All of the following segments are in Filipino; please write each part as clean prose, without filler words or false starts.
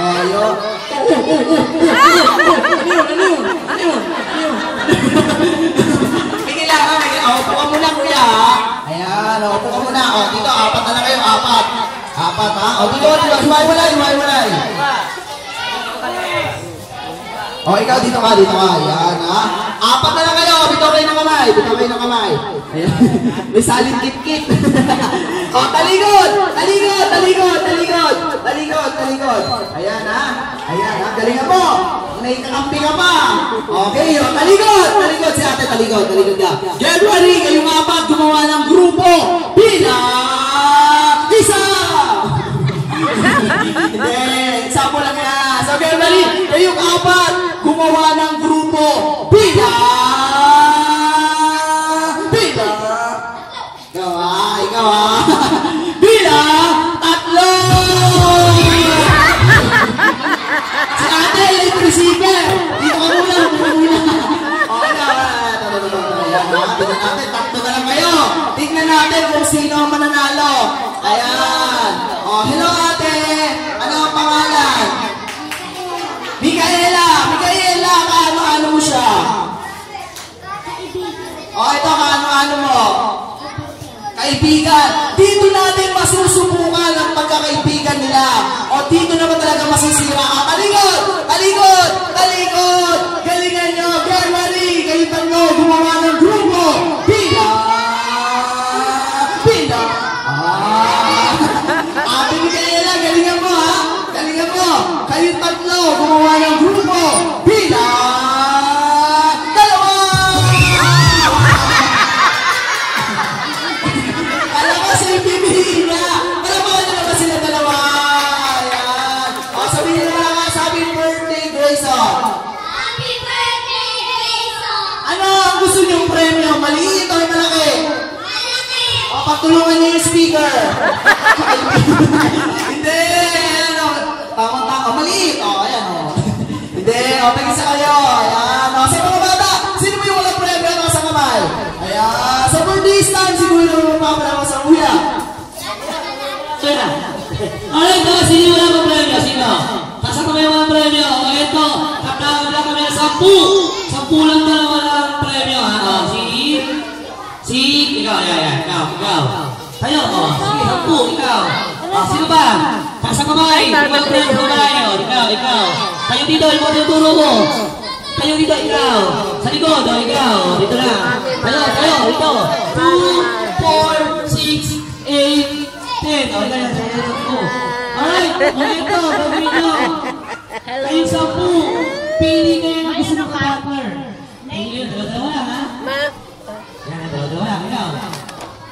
Ayo. Pigil lang, pigil. Upo ka muna, kuya. Ayan, upo ka muna. O, dito, apat na lang kayo, apat. Apat, ha? O, dito, hiwalay. O, ikaw, dito ka. Ayan, ha? Apat na lang kayo. Bitaw kayo ng kamay. Ayan. May salin kit-kit. O, talikod. Ayan, ha? Galingan mo. Naikakampi ka pa. Okay, o, talikod. Si ate, talikod ka. Get ready, kayong apat gumawa ng grupo. Bilang isa. Hindi, example lang yan. So, get ready, kayong apat gumawa ng grupo. Bilang. Ikaw ha. Bilang tatlo. Si ate, electrician. Dito ka muna. Okay na. Tatlo na lang kayo. Tignan natin kung sino ang mananalo. Ayan. Oh, hello ate. Ano ang pangalan? Micaela, kaano mo siya? Oh, ito, kaano mo? Kaibigan. Dito natin masusubukan ang pagkakaibigan nila. O dito naman talaga masisira ka. Talikod. Galingan nyo. Get ready. Kayo tanyo gumawa ng grupo. Bilang. Ate Micaela, galingan mo ha. Kayo tatlo gumawa ng grupo. Bilang. Dalawa. Alam ko sila pipiliin niya. Alam mo ba sila dalawa? Ayan. O, sabihin mo lang sabi birthday, Grayson. Happy birthday, Grayson! Ano ang gusto niyong premyo? Maliit o malaki? Malaki! O, pagtulungan niyo yung speaker. Hindi. Ano? Tama. Maliit. O, ayan o. Hindi. O, pag-isa kayo. Ayan. O, sa mga bata, sino mo yung walang premyo na sa kamay? Ayan. Sa birthday stand, siguro yung mapapala sa kuya. Sino? Alright, sino wala mga premyo? Sino? Tasa kami mga premyo. O, ito. Kapag kami na 10. 10 lang dalawa ng premyo. Ikaw. Kayo, o. Sige, 10. Ikaw. O, sino ba? Tasa kamay. Ikaw, ikaw. Kayo dito, ikaw tinuturo ko. Kayo dito, ikaw. Sa likod, o, ikaw. Dito lang. Kayo, ito. 2, 4, 6, 8, 10. O, ikaw yan. Alright, o, ito. Gagawin nyo. Kayo 10. Pili kayo ng gusto ng partner. Ayun, dalawa lang, ha? Yan, dalawa lang. Ikaw.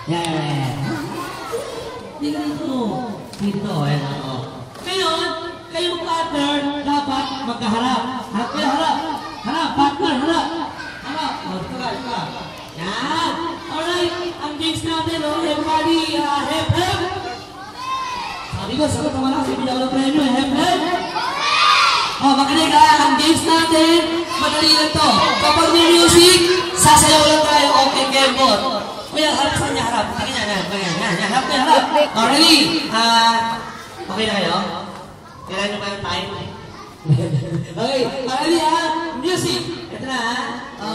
Yan. Tingnan ito. Dito, ayan. Ngayon, kayong partner dapat magkaharap. Harap, partner, harap. O, dito ka. Yan. Alright, ang games natin, everybody, hep. Sabi ko, sagot naman ako sa bigyan ng premyo, hep. O, makinig ha, ang games natin, madali lang to. Kapag may music, sasayaw lang tayo, okay, game board. Kuya, harap sa niya, harap. Harap. O, ready? Okay na kayo? Kailan nyo ba yung time? Okay, ready ha? Music. Ito na ha? O,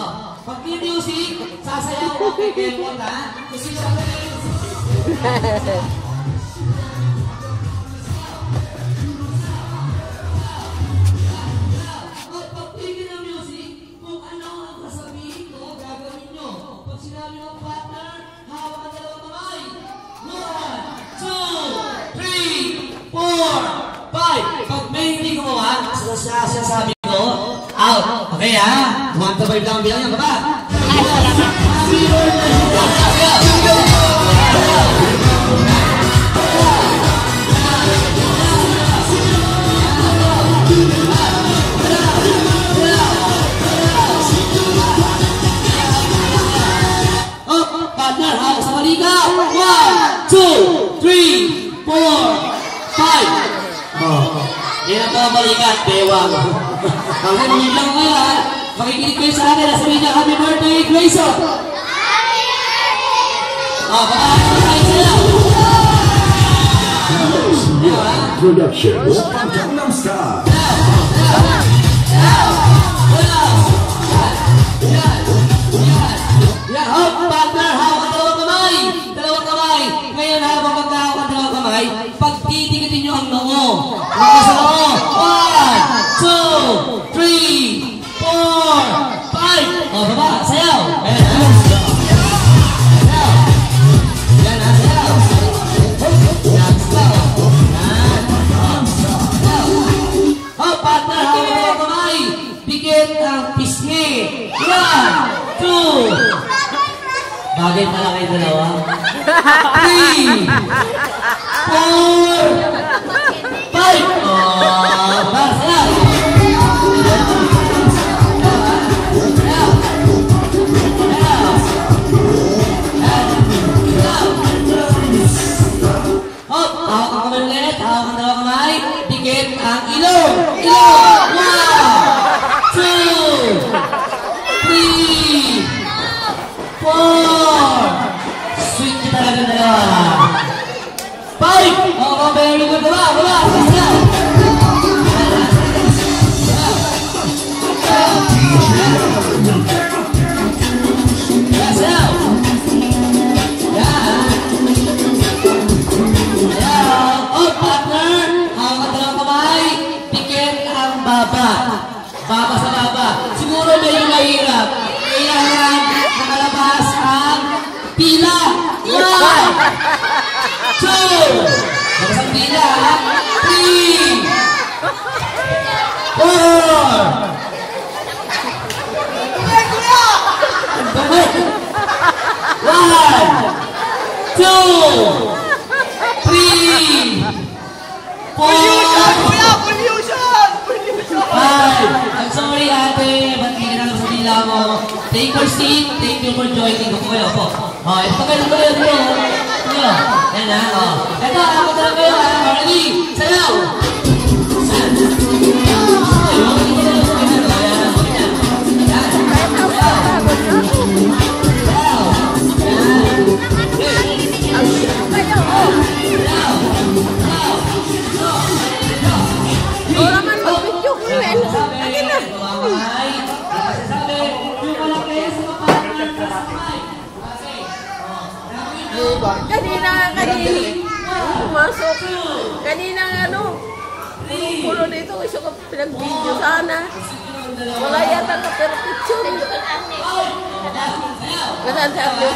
pag may music, sasayaw, okay, game board ha? Music na ba yung music? Pag may hindi gumawa, sabi ko, out. Okay ha? 1 to 5 lang ang bilang yan, baba. Partner, ha? Sa malika. 1, 2, 3, 4, 5. Yan ang kabalikat, bewang. Kasi mga lang kayo ha, makikinig kayo sa akin, sabihin niya, happy birthday, Grayson! Happy birthday! Baka kayo sa'yo! Production. Star. Hop, partner, hawak ang dalawang kamay. Dalawang kamay. Ngayon, habang magkahawak ang dalawang kamay, pagtitikitin nyo ang noo. Lakas sa noo. 1, 2, 3, 4, 5. O, baba, sayaw. Ayan, ha? Sayaw. Yan, ha, sayaw. Yan, sayaw. Yan. Sayaw. Hop, partner, hawak ang dalawang kamay. Dikit ang pisngi. 1, 2. Bagay pala kayo dalawa. 3, 4, 5. Oh, basta. Hop, hawak ang kamay ulit. Hawak ang dalawang kamay. Dikit ang ilong. Ilong. 1, 2, 3, 4. Sweet ka talaga dalawa. 5. Oh, very good. Baba. Sayaw. Sayaw. Oh, partner. Hawak ang dalawang kamay. Dikit ang baba. Baba sa baba. Siguro medyo mahirap. Kailangan nakalabas ang pila. 1, 2. Labas ang pila. 3, 4. Bakit? 1, 2, 3, 4. I'm sorry, ate. Ba't hindi ka sa pila mo? Take your seat. Thank you for joining. Ako kayo po. Oh, ito kayo dito. Ito. Yan na. Oh. Ito, ako talaga kayo. Ready? Sayaw! Kanina pumasok. Kanina pulo dito. Gusto ko pinag-video sana. Wala yata na pero picture. Kasaan sabi?